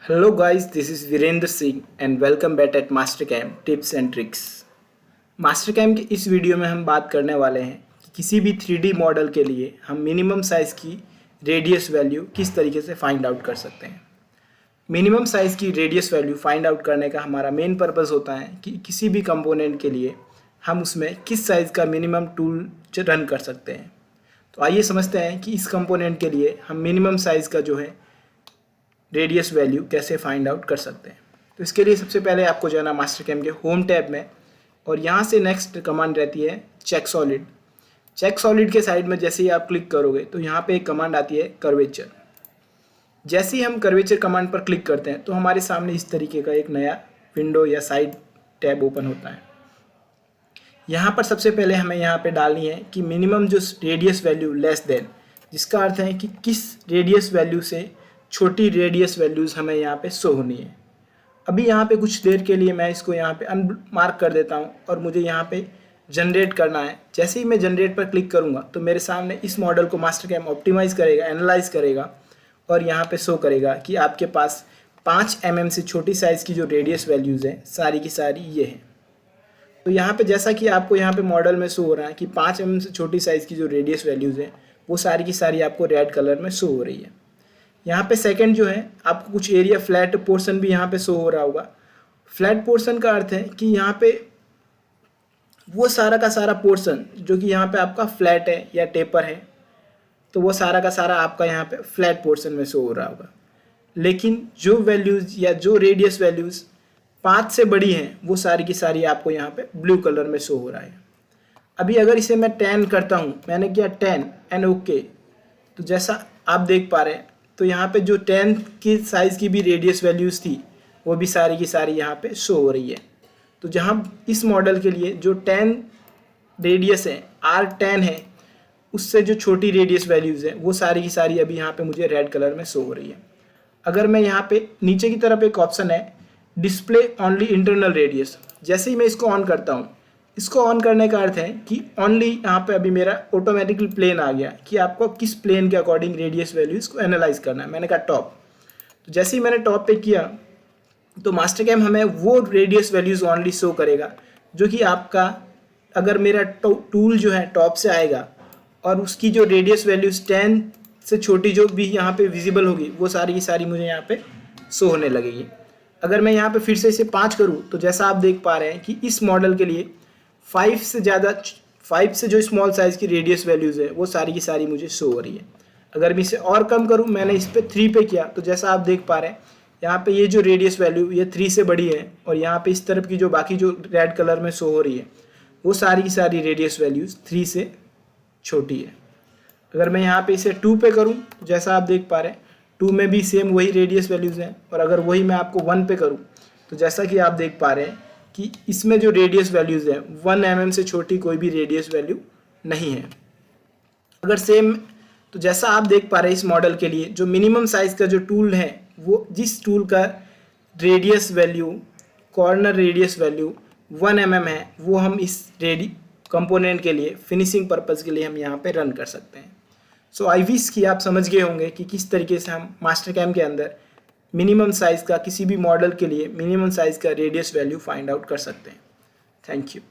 Hello guys, this is Virendra Singh and welcome back at Mastercam Tips and Tricks। Mastercam के इस video में हम बात करने वाले हैं कि किसी भी 3D मॉडल के लिए हम मिनिमम साइज़ की रेडियस वैल्यू किस तरीके से फाइंड आउट कर सकते हैं। मिनिमम साइज़ की रेडियस वैल्यू फाइंड आउट करने का हमारा मेन पर्पस होता है कि किसी भी कंपोनेंट के लिए हम उसमें किस साइज़ का मिनिमम टूल रन कर सकते हैं। तो आइए समझते हैं कि इस कंपोनेंट के लिए हम मिनिमम साइज़ का जो है रेडियस वैल्यू कैसे फाइंड आउट कर सकते हैं। तो इसके लिए सबसे पहले आपको जाना मास्टरकैम के होम टैब में और यहाँ से नेक्स्ट कमांड रहती है चेक सॉलिड। चेक सॉलिड के साइड में जैसे ही आप क्लिक करोगे तो यहाँ पे एक कमांड आती है कर्वेचर। जैसे ही हम कर्वेचर कमांड पर क्लिक करते हैं तो हमारे सामने इस तरीके का एक नया विंडो या साइड टैब ओपन होता है। यहाँ पर सबसे पहले हमें यहाँ पे डालनी है कि मिनिमम जो रेडियस वैल्यू लेस देन, जिसका अर्थ है कि किस रेडियस वैल्यू से छोटी रेडियस वैल्यूज़ हमें यहाँ पे शो होनी है। अभी यहाँ पे कुछ देर के लिए मैं इसको यहाँ पे अनमार्क कर देता हूँ और मुझे यहाँ पे जनरेट करना है। जैसे ही मैं जनरेट पर क्लिक करूँगा तो मेरे सामने इस मॉडल को मास्टरकैम ऑप्टिमाइज़ करेगा, एनालाइज करेगा और यहाँ पे शो करेगा कि आपके पास 5 mm से छोटी साइज़ की जो रेडियस वैल्यूज़ हैं सारी की सारी ये हैं। तो यहाँ पे जैसा कि आपको यहाँ पे मॉडल में शो हो रहा है कि 5 mm से छोटी साइज़ की जो रेडियस वैल्यूज़ हैं वो सारी की सारी आपको रेड कलर में शो हो रही है। यहाँ पे सेकंड जो है आपको कुछ एरिया फ्लैट पोर्शन भी यहाँ पे शो हो रहा होगा। फ्लैट पोर्शन का अर्थ है कि यहाँ पे वो सारा का सारा पोर्शन जो कि यहाँ पे आपका फ्लैट है या टेपर है, तो वो सारा का सारा आपका यहाँ पे फ्लैट पोर्शन में शो हो रहा होगा। लेकिन जो वैल्यूज़ या जो रेडियस वैल्यूज़ 5 से बड़ी हैं वो सारी की सारी आपको यहाँ पे ब्लू कलर में शो हो रहा है। अभी अगर इसे मैं 10 करता हूँ, मैंने किया 10 एंड ओके, तो जैसा आप देख पा रहे हैं तो यहाँ पे जो 10 की साइज़ की भी रेडियस वैल्यूज़ थी वो भी सारी की सारी यहाँ पे शो हो रही है। तो जहाँ इस मॉडल के लिए जो 10 रेडियस है R10 है, उससे जो छोटी रेडियस वैल्यूज़ है वो सारी की सारी अभी यहाँ पे मुझे रेड कलर में शो हो रही है। अगर मैं यहाँ पे नीचे की तरफ एक ऑप्शन है डिस्प्ले ओनली इंटरनल रेडियस, जैसे ही मैं इसको ऑन करता हूँ, इसको ऑन करने का अर्थ है कि ओनली यहाँ पे अभी मेरा ऑटोमेटिकली प्लेन आ गया कि आपको किस प्लेन के अकॉर्डिंग रेडियस वैल्यूज़ को एनालाइज करना है। मैंने कहा टॉप, तो जैसे ही मैंने टॉप पे किया तो मास्टरकैम हमें वो रेडियस वैल्यूज़ ओनली शो करेगा जो कि आपका, अगर मेरा टूल जो है टॉप से आएगा और उसकी जो रेडियस वैल्यूज़ 10 से छोटी जो भी यहाँ पे विजिबल होगी वो सारी की सारी मुझे यहाँ पे शो होने लगेगी। अगर मैं यहाँ पे फिर से इसे 5 करूँ तो जैसा आप देख पा रहे हैं कि इस मॉडल के लिए 5 से जो स्मॉल साइज़ की रेडियस वैल्यूज़ है वो सारी की सारी मुझे शो हो रही है। अगर मैं इसे और कम करूँ, मैंने इस पर 3 पे किया तो जैसा आप देख पा रहे हैं यहाँ पे ये जो रेडियस वैल्यू ये 3 से बड़ी है और यहाँ पे इस तरफ की जो बाकी जो रेड कलर में शो हो रही है वो सारी की सारी रेडियस वैल्यूज़ 3 से छोटी है। अगर मैं यहाँ पे इसे 2 पे करूँ तो जैसा आप देख पा रहे हैं 2 में भी सेम वही रेडियस वैल्यूज़ हैं, और अगर वही मैं आपको 1 पे करूँ तो जैसा कि आप देख पा रहे हैं कि इसमें जो रेडियस वैल्यूज़ हैं 1 mm से छोटी कोई भी रेडियस वैल्यू नहीं है। अगर सेम, तो जैसा आप देख पा रहे हैं इस मॉडल के लिए जो मिनिमम साइज़ का जो टूल है वो जिस टूल का radius value, corner radius value 1 mm है, वो हम इस कंपोनेंट के लिए फिनिशिंग पर्पज़ के लिए हम यहाँ पे रन कर सकते हैं। सो आई विश कि आप समझ गए होंगे कि किस तरीके से हम मास्टरकैम के अंदर मिनिमम साइज़ का, किसी भी मॉडल के लिए मिनिमम साइज़ का रेडियस वैल्यू फाइंड आउट कर सकते हैं। Thank you.